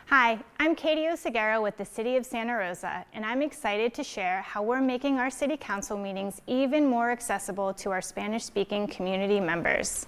Hi, I'm Katie Oseguera with the City of Santa Rosa, and I'm excited to share how we're making our City Council meetings even more accessible to our Spanish-speaking community members.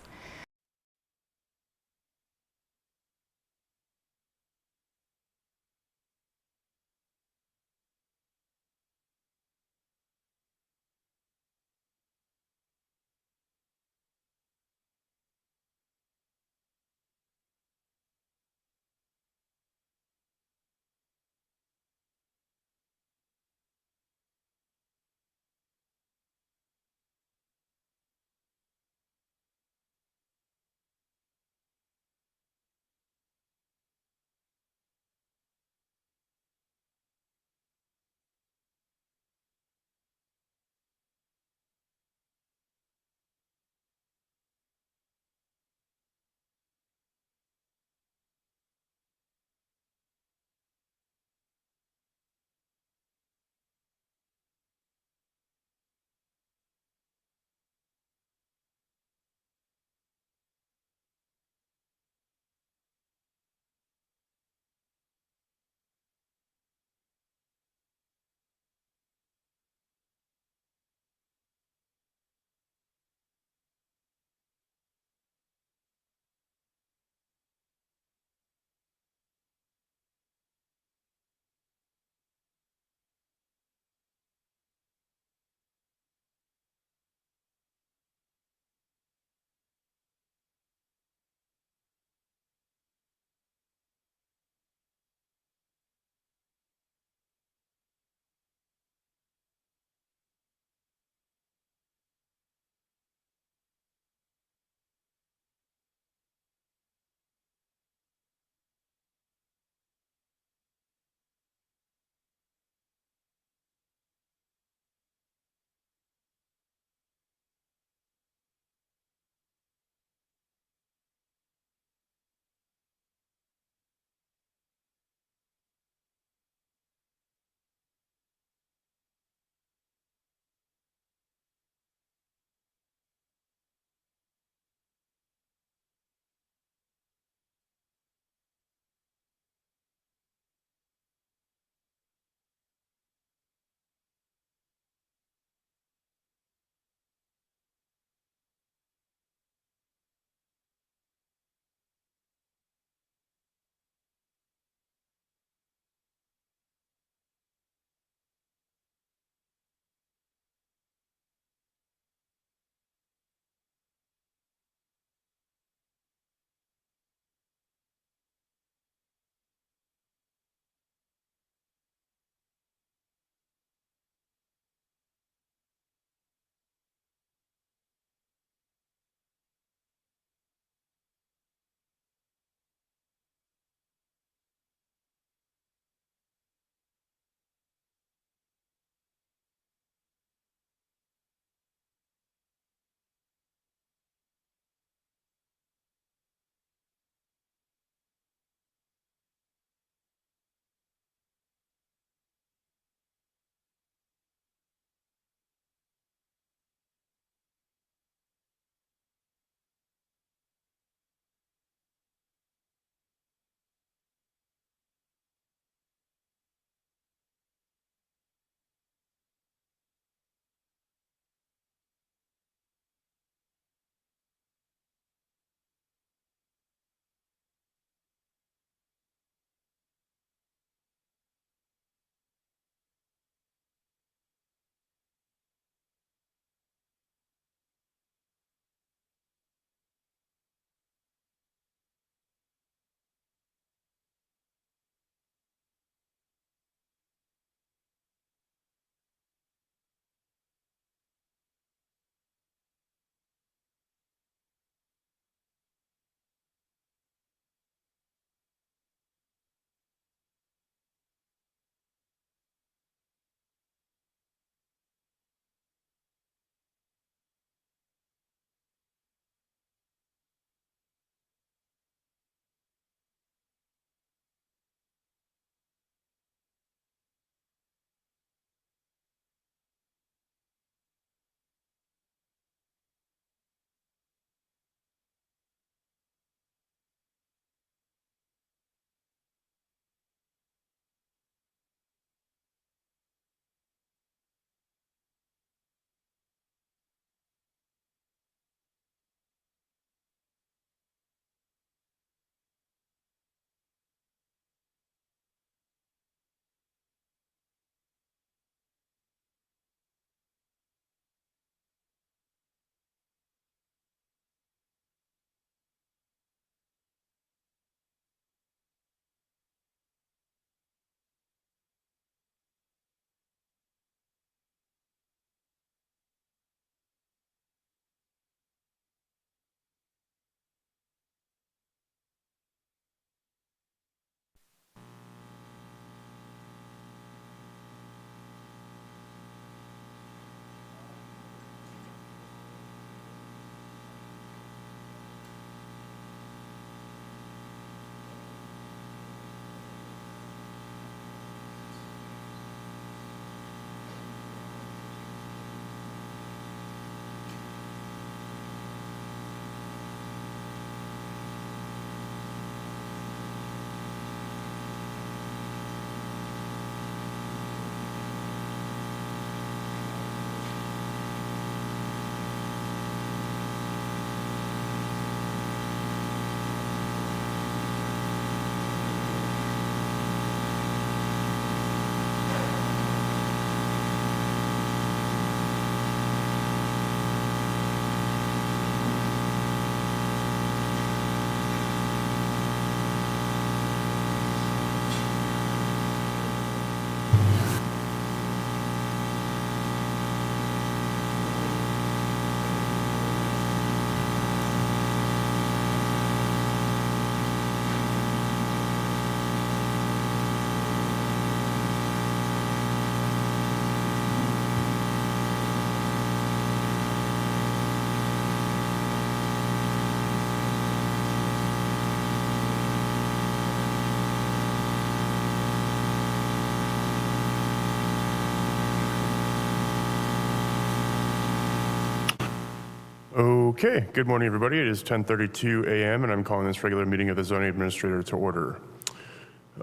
Okay, good morning, everybody. It is 10:32 a.m. and I'm calling this regular meeting of the zoning administrator to order.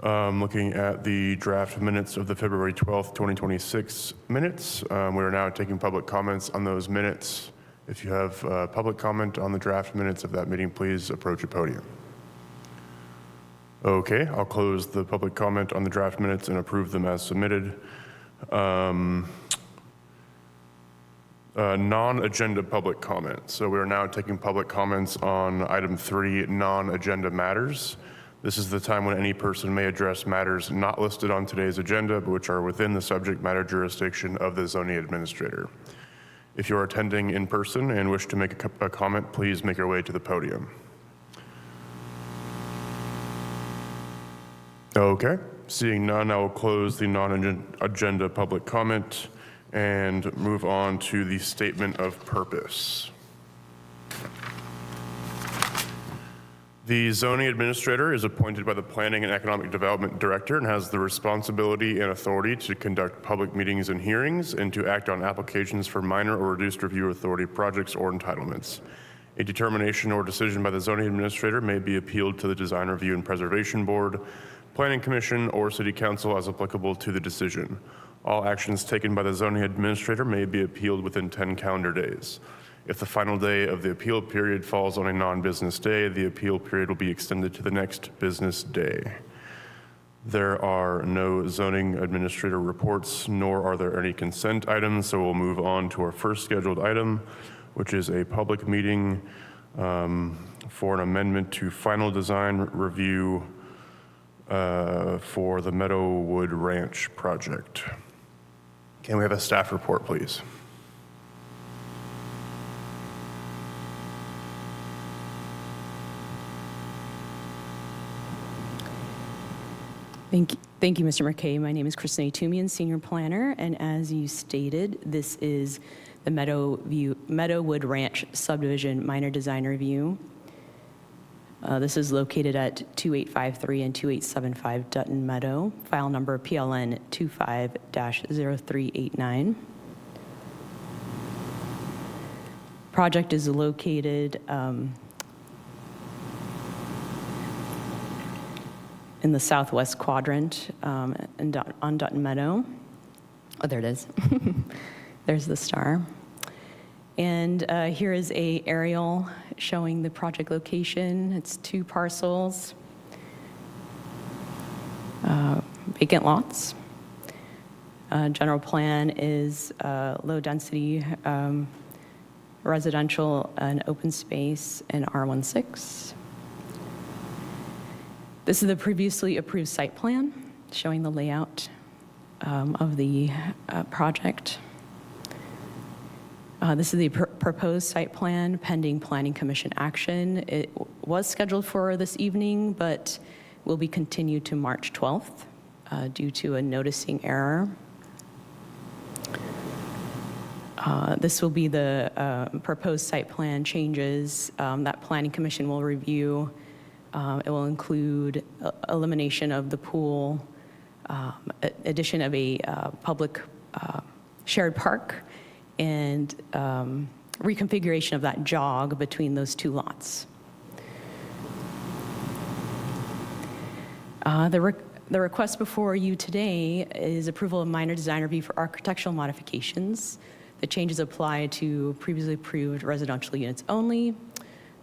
Looking at the draft minutes of the February 12th, 2026 minutes. We are now taking public comments on those minutes. If you have public comment on the draft minutes of that meeting, please approach a podium. Okay, I'll close the public comment on the draft minutes and approve them as submitted. Non-agenda public comment. So we are now taking public comments on item 3, non-agenda matters. This is the time when any person may address matters not listed on today's agenda, but which are within the subject matter jurisdiction of the zoning administrator. If you are attending in person and wish to make a comment, please make your way to the podium. Okay, seeing none, I will close the non-agenda public comment and move on to the statement of purpose. The zoning administrator is appointed by the Planning and Economic Development Director and has the responsibility and authority to conduct public meetings and hearings and to act on applications for minor or reduced review authority projects or entitlements. A determination or decision by the zoning administrator may be appealed to the Design Review and Preservation Board, Planning Commission, or City Council as applicable to the decision. All actions taken by the zoning administrator may be appealed within 10 calendar days. If the final day of the appeal period falls on a non-business day, the appeal period will be extended to the next business day. There are no zoning administrator reports, nor are there any consent items, so we'll move on to our first scheduled item, which is a public meeting for an amendment to final design review for the Meadowood Ranch project. Can we have a staff report, please? Thank you, Mr. McKay. My name is Christina Tumian, Senior Planner, and as you stated, this is the Meadowood Ranch Subdivision Minor Design Review. This is located at 2853 and 2875 Dutton Meadow, file number PLN 25-0389. Project is located in the southwest quadrant on Dutton Meadow. Oh, there it is. There's the star. And here is an aerial showing the project location. It's 2 parcels, vacant lots. General plan is low density residential and open space in R16. This is the previously approved site plan showing the layout of the project. This is the proposed site plan pending Planning Commission action. It was scheduled for this evening, but will be continued to March 12th due to a noticing error. This will be the proposed site plan changes that Planning Commission will review. It will include elimination of the pool, addition of a public shared park, and reconfiguration of that jog between those 2 lots. The request before you today is approval of minor design review for architectural modifications. The changes apply to previously approved residential units only.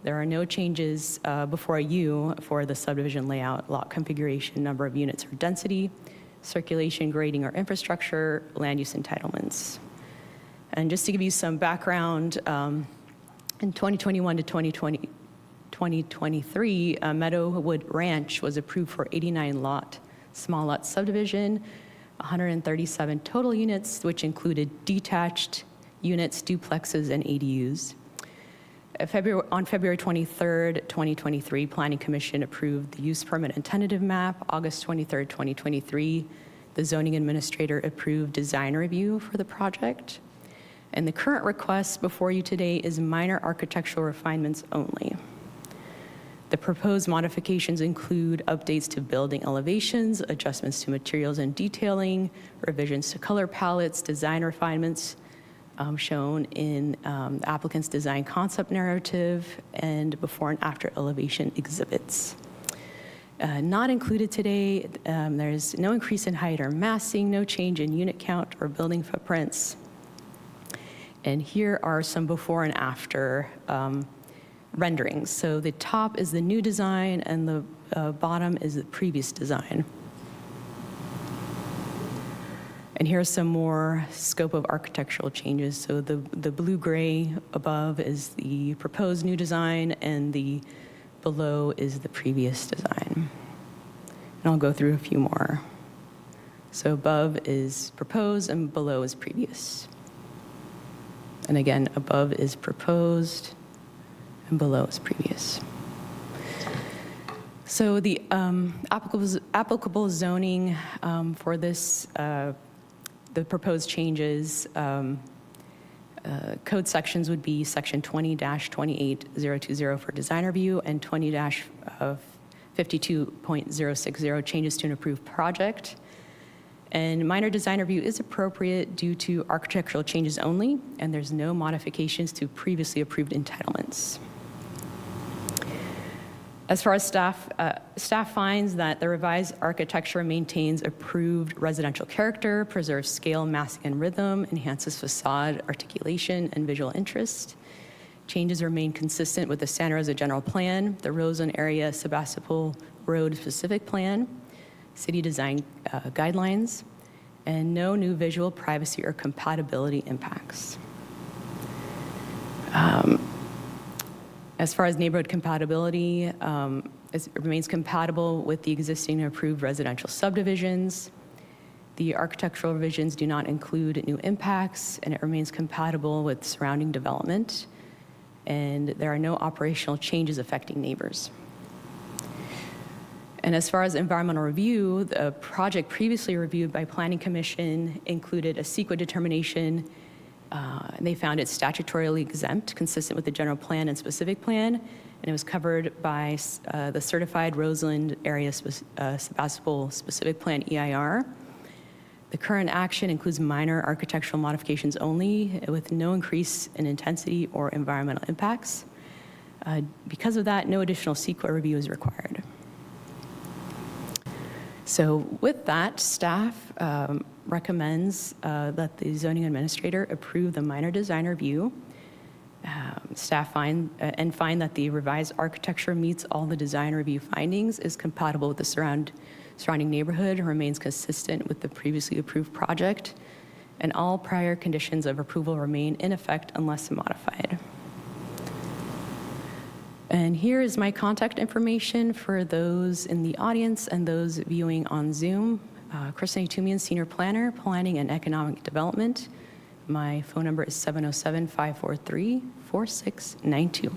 There are no changes before you for the subdivision layout, lot configuration, number of units or density, circulation, grading, or infrastructure, land use entitlements. And just to give you some background, in 2021 to 2023, Meadowood Ranch was approved for 89 lot, small lot subdivision, 137 total units, which included detached units, duplexes, and ADUs. On February 23rd, 2023, Planning Commission approved the use permit and tentative map. August 23rd, 2023, the zoning administrator approved design review for the project. And the current request before you today is minor architectural refinements only. The proposed modifications include updates to building elevations, adjustments to materials and detailing, revisions to color palettes, design refinements, shown in the applicant's design concept narrative and before and after elevation exhibits. Not included today, there's no increase in height or massing, no change in unit count or building footprints. And here are some before and after renderings. So the top is the new design and the bottom is the previous design. And here's some more scope of architectural changes. So the blue-gray above is the proposed new design, and the below is the previous design. And I'll go through a few more. So above is proposed, and below is previous. And again, above is proposed, and below is previous. So the applicable zoning for this the proposed changes, code sections would be section 20-28020 for design review and 20-52.060 changes to an approved project. And minor design review is appropriate due to architectural changes only, and there's no modifications to previously approved entitlements. As far as staff finds that the revised architecture maintains approved residential character, preserves scale, massing, and rhythm, enhances facade articulation and visual interest. Changes remain consistent with the Santa Rosa General Plan, the Roseland Area Sebastopol Road Specific Plan, city design guidelines, and no new visual, privacy, or compatibility impacts. As far as neighborhood compatibility, it remains compatible with the existing and approved residential subdivisions. The architectural revisions do not include new impacts, and it remains compatible with surrounding development. And there are no operational changes affecting neighbors. And as far as environmental review, the project previously reviewed by Planning Commission included a CEQA determination. And they found it statutorily exempt, consistent with the general plan and specific plan, and it was covered by the certified Roseland Area Sebastopol Specific Plan EIR. The current action includes minor architectural modifications only, with no increase in intensity or environmental impacts. Because of that, no additional CEQA review is required. So with that, staff recommends that the zoning administrator approve the minor design review. Staff find that the revised architecture meets all the design review findings, is compatible with the surrounding neighborhood, and remains consistent with the previously approved project, and all prior conditions of approval remain in effect unless modified. And here is my contact information for those in the audience and those viewing on Zoom. Kristen Tumian, Senior Planner, Planning and Economic Development. My phone number is 707-543-4692.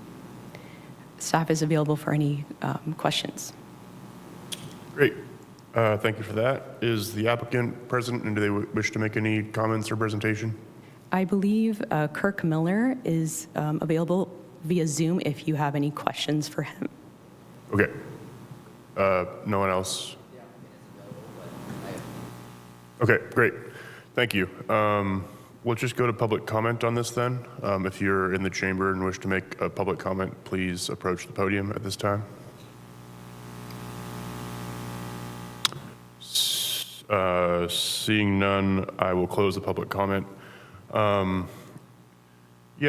Staff is available for any questions. Great. Thank you for that. Is the applicant present, and do they wish to make any comments or presentation? I believe Kirk Miller is available via Zoom if you have any questions for him. Okay. No one else? Okay, great. Thank you. We'll just go to public comment on this then. If you're in the chamber and wish to make a public comment, please approach the podium at this time. Seeing none, I will close the public comment. Yeah,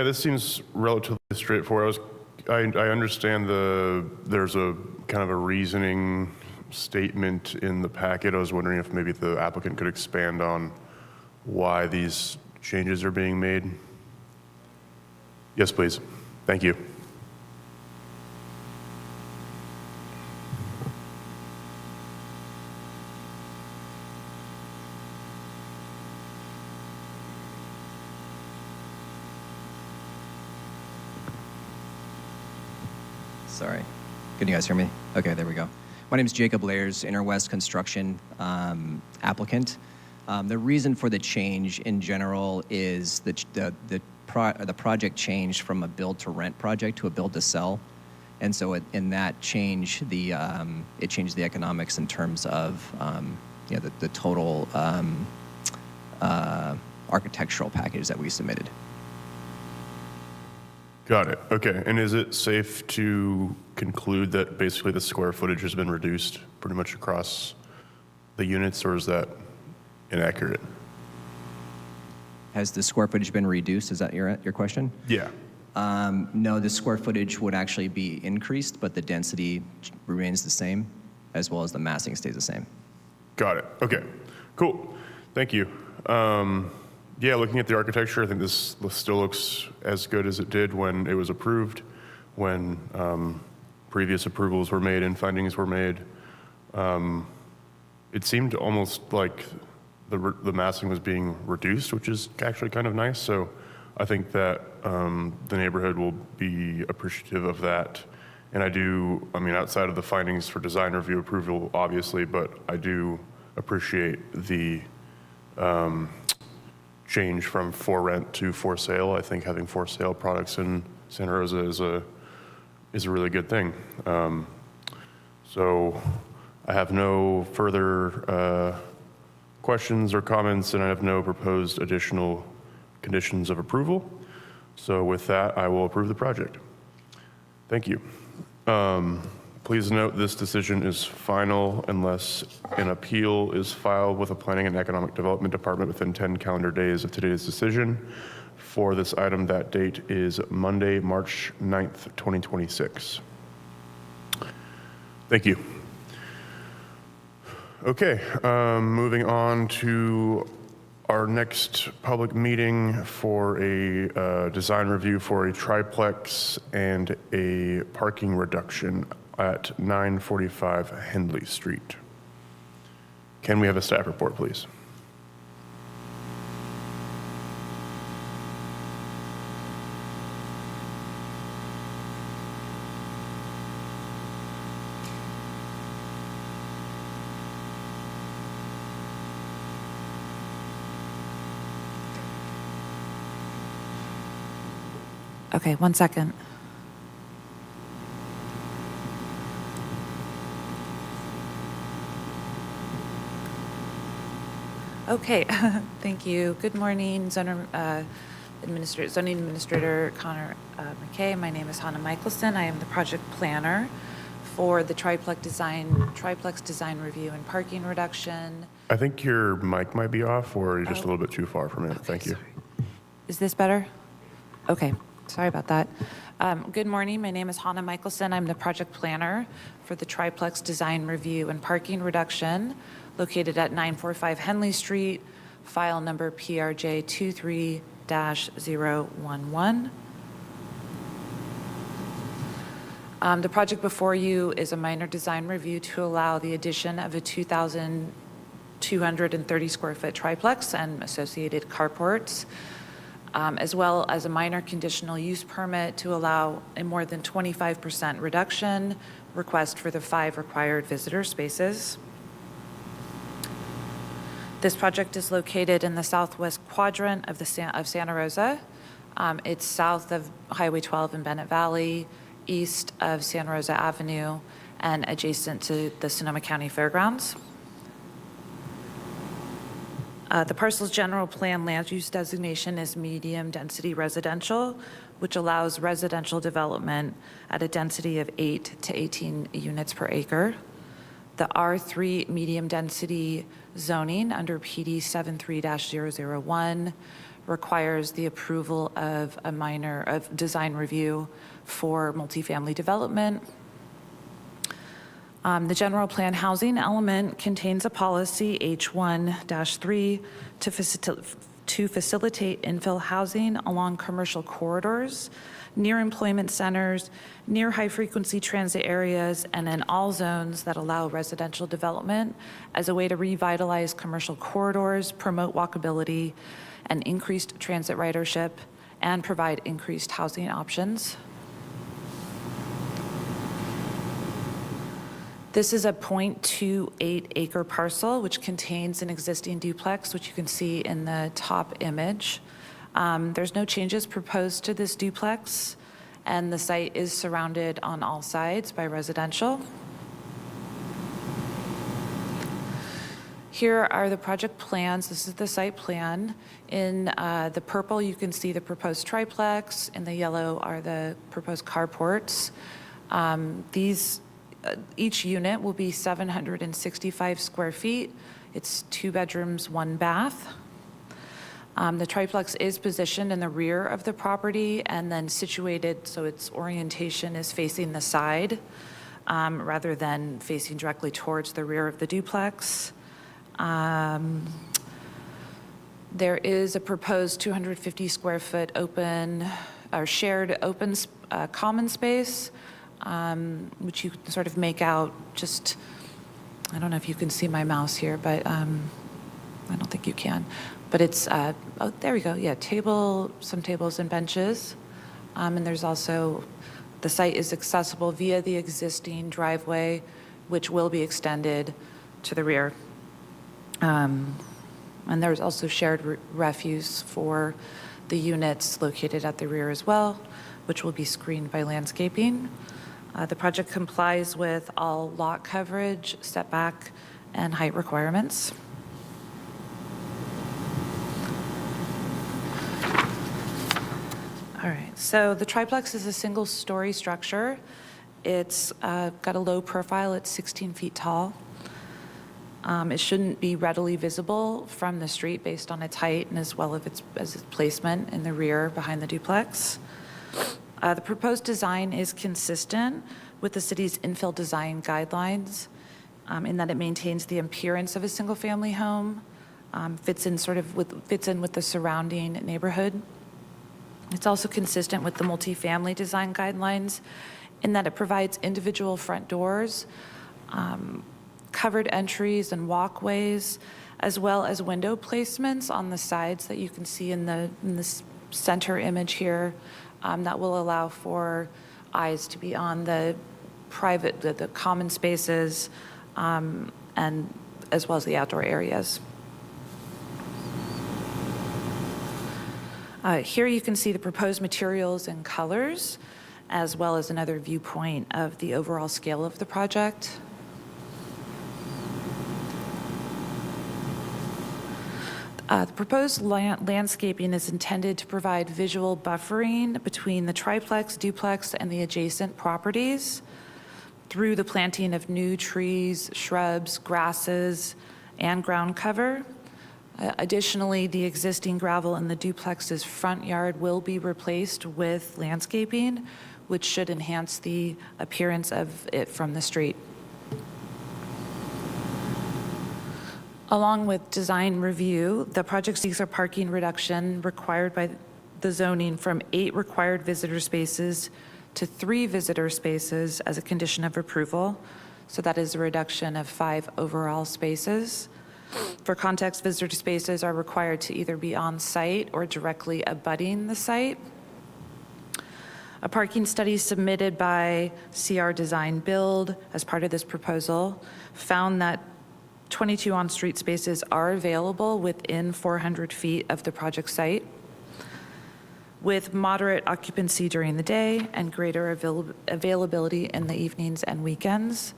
this seems relatively straightforward. I understand there's a kind of a reasoning statement in the packet. I was wondering if maybe the applicant could expand on why these changes are being made. Yes, please. Thank you. Sorry. Can you guys hear me? Okay, there we go. My name is Jacob Layers, Interwest Construction applicant. The reason for the change in general is the project changed from a build to rent project to a build to sell. And so in that change, it changed the economics in terms of the total architectural package that we submitted. Got it. Okay. And is it safe to conclude that basically the square footage has been reduced pretty much across the units, or is that inaccurate? Has the square footage been reduced? Is that your question? Yeah. No, the square footage would actually be increased, but the density remains the same, as well as the massing stays the same. Got it. Okay. Cool. Thank you. Yeah, looking at the architecture, I think this still looks as good as it did when it was approved, when previous approvals were made and findings were made. It seemed almost like the massing was being reduced, which is actually kind of nice. So I think that the neighborhood will be appreciative of that. And I mean, outside of the findings for design review approval, obviously, but I do appreciate the change from for rent to for sale. I think having for sale products in Santa Rosa is a really good thing. So I have no further questions or comments, and I have no proposed additional conditions of approval. So with that, I will approve the project. Thank you. Please note this decision is final unless an appeal is filed with the Planning and Economic Development Department within 10 calendar days of today's decision. For this item, that date is Monday, March 9th, 2026. Thank you. Okay, moving on to our next public meeting for a design review for a triplex and a parking reduction at 945 Henley Street. Can we have a staff report, please? Okay, 1 second. Okay, thank you. Good morning, Zoning Administrator Connor McKay. My name is Hannah Michelson. I am the project planner for the triplex design review and parking reduction. I think your mic might be off, or you're just a little bit too far from it. Okay, Thank you. sorry. Is this better? Okay, sorry about that. Good morning, my name is Hannah Michelson. I'm the project planner for the triplex design review and parking reduction located at 945 Henley Street, file number PRJ 23-011. The project before you is a minor design review to allow the addition of a 2,230 square foot triplex and associated carports, as well as a minor conditional use permit to allow a more than 25% reduction request for the 5 required visitor spaces. This project is located in the southwest quadrant of Santa Rosa. It's south of Highway 12 in Bennett Valley, east of Santa Rosa Avenue, and adjacent to the Sonoma County Fairgrounds. The parcel's general plan land use designation is medium density residential, which allows residential development at a density of 8 to 18 units per acre. The R3 medium density zoning under PD 73-001 requires the approval of a minor design review for multifamily development. The general plan housing element contains a policy H1-3 to facilitate infill housing along commercial corridors, near employment centers, near high-frequency transit areas, and in all zones that allow residential development as a way to revitalize commercial corridors, promote walkability, and increased transit ridership, and provide increased housing options. This is a 0.28 acre parcel, which contains an existing duplex, which you can see in the top image. There's no changes proposed to this duplex, and the site is surrounded on all sides by residential. Here are the project plans. This is the site plan. In the purple, you can see the proposed triplex. In the yellow are the proposed carports. Each unit will be 765 square feet. It's 2 bedrooms, 1 bath. The triplex is positioned in the rear of the property and then situated so its orientation is facing the side rather than facing directly towards the rear of the duplex. There is a proposed 250 square foot open or shared open common space, which you can sort of make out just, I don't know if you can see my mouse here, but I don't think you can. But it's, oh, there we go, yeah, some tables and benches. And there's also, the site is accessible via the existing driveway, which will be extended to the rear. And there's also shared refuse for the units located at the rear as well, which will be screened by landscaping. The project complies with all lot coverage, setback, and height requirements. All right, so the triplex is a single-story structure. It's got a low profile, it's 16 feet tall. It shouldn't be readily visible from the street based on its height and as well as its placement in the rear behind the duplex. The proposed design is consistent with the city's infill design guidelines in that it maintains the appearance of a single-family home, fits in with the surrounding neighborhood. It's also consistent with the multifamily design guidelines in that it provides individual front doors, covered entries and walkways, as well as window placements on the sides that you can see in the center image here that will allow for eyes to be on the the common spaces, and as well as the outdoor areas. Here you can see the proposed materials and colors, as well as another viewpoint of the overall scale of the project. The proposed landscaping is intended to provide visual buffering between the triplex, duplex, and the adjacent properties through the planting of new trees, shrubs, grasses, and ground cover. Additionally, the existing gravel in the duplex's front yard will be replaced with landscaping, which should enhance the appearance of it from the street. Along with design review, the project seeks a parking reduction required by the zoning from 8 required visitor spaces to 3 visitor spaces as a condition of approval. So that is a reduction of 5 overall spaces. For context, visitor spaces are required to either be on site or directly abutting the site. A parking study submitted by CR Design Build as part of this proposal found that 22 on-street spaces are available within 400 feet of the project site, with moderate occupancy during the day and greater availability in the evenings and weekends.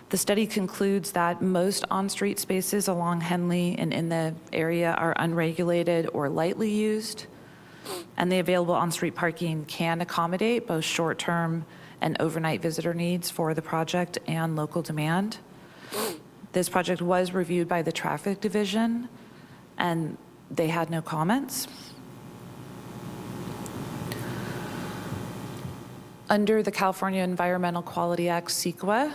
The study concludes that most on-street spaces along Henley and in the area are unregulated or lightly used, and the available on-street parking can accommodate both short-term and overnight visitor needs for the project and local demand. This project was reviewed by the Traffic Division, and they had no comments. Under the California Environmental Quality Act, CEQA,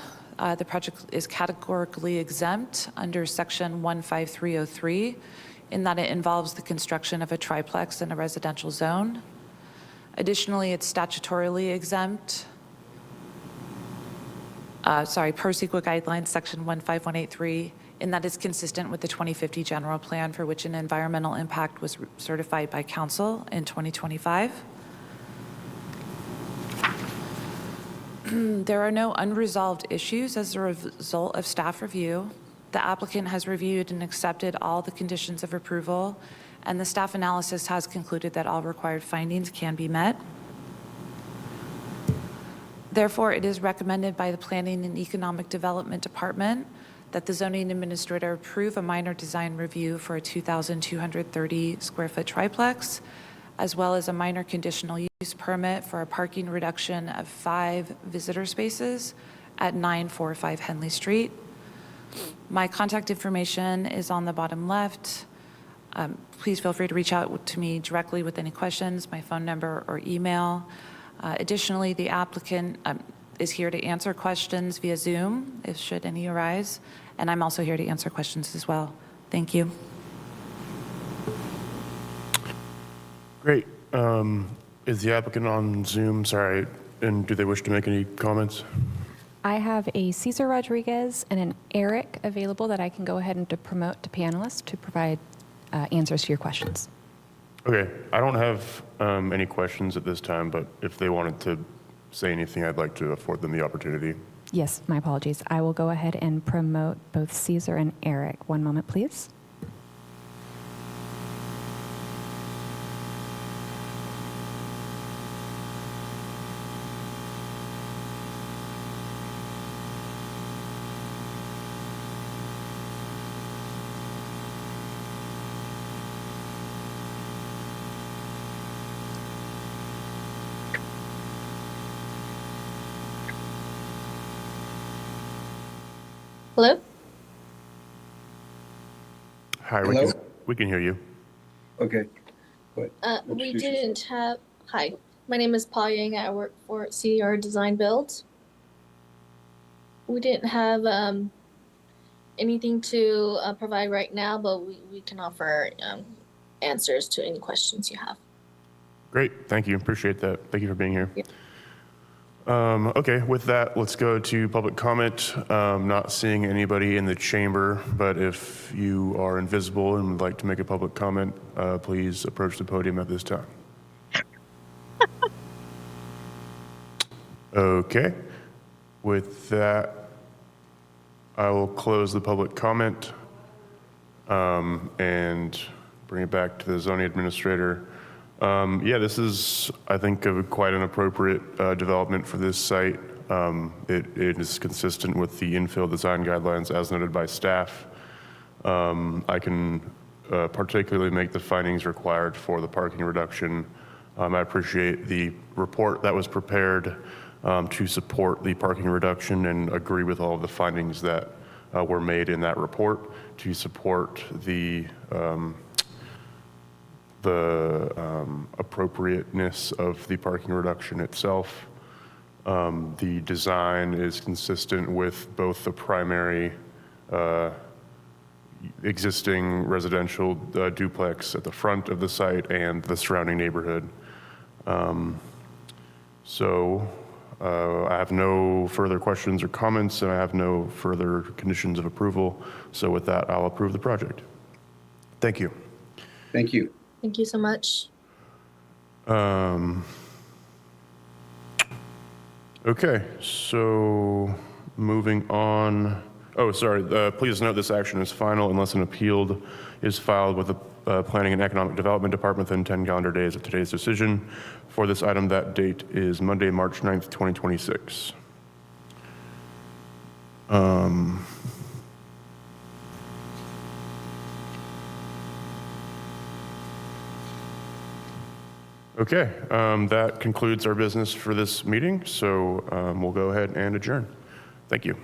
the project is categorically exempt under Section 15303 in that it involves the construction of a triplex in a residential zone. Additionally, it's statutorily exempt, per CEQA guidelines, Section 15183, in that it's consistent with the 2050 general plan for which an environmental impact was certified by council in 2025. There are no unresolved issues as a result of staff review. The applicant has reviewed and accepted all the conditions of approval, and the staff analysis has concluded that all required findings can be met. Therefore, it is recommended by the Planning and Economic Development Department that the zoning administrator approve a minor design review for a 2,230 square foot triplex, as well as a minor conditional use permit for a parking reduction of 5 visitor spaces at 945 Henley Street. My contact information is on the bottom left. Please feel free to reach out to me directly with any questions, my phone number or email. Additionally, the applicant is here to answer questions via Zoom, if should any arise, and I'm also here to answer questions as well. Thank you. Great. Is the applicant on Zoom? Sorry. And do they wish to make any comments? I have a Cesar Rodriguez and an Eric available that I can go ahead and to promote to panelists to provide answers to your questions. Okay. I don't have any questions at this time, but if they wanted to say anything, I'd like to afford them the opportunity. Yes, my apologies. I will go ahead and promote both Cesar and Eric. One moment, please. Hello? Hi, Hello? we can hear you. Okay. What? We didn't have. Hi, my name is Paul Yang. I work for CDR Design Build. We didn't have anything to provide right now, but we can offer answers to any questions you have. Great. Thank you. Appreciate that. Thank you for being here. Yeah. Okay, with that, let's go to public comment. Not seeing anybody in the chamber, but if you are invisible and would like to make a public comment, please approach the podium at this time. Okay, with that, I will close the public comment and bring it back to the zoning administrator. Yeah, this is, I think, quite an appropriate development for this site. It is consistent with the infill design guidelines as noted by staff. I can particularly make the findings required for the parking reduction. I appreciate the report that was prepared to support the parking reduction and agree with all of the findings that were made in that report to support the appropriateness of the parking reduction itself. The design is consistent with both the primary existing residential duplex at the front of the site and the surrounding neighborhood. So I have no further questions or comments, and I have no further conditions of approval. So with that, I'll approve the project. Thank you. Thank you. Thank you so much. Okay, so moving on. Oh, sorry. Please note this action is final unless an appeal is filed with the Planning and Economic Development Department within 10 calendar days of today's decision. For this item, that date is Monday, March 9th, 2026. Okay, that concludes our business for this meeting, so we'll go ahead and adjourn. Thank you.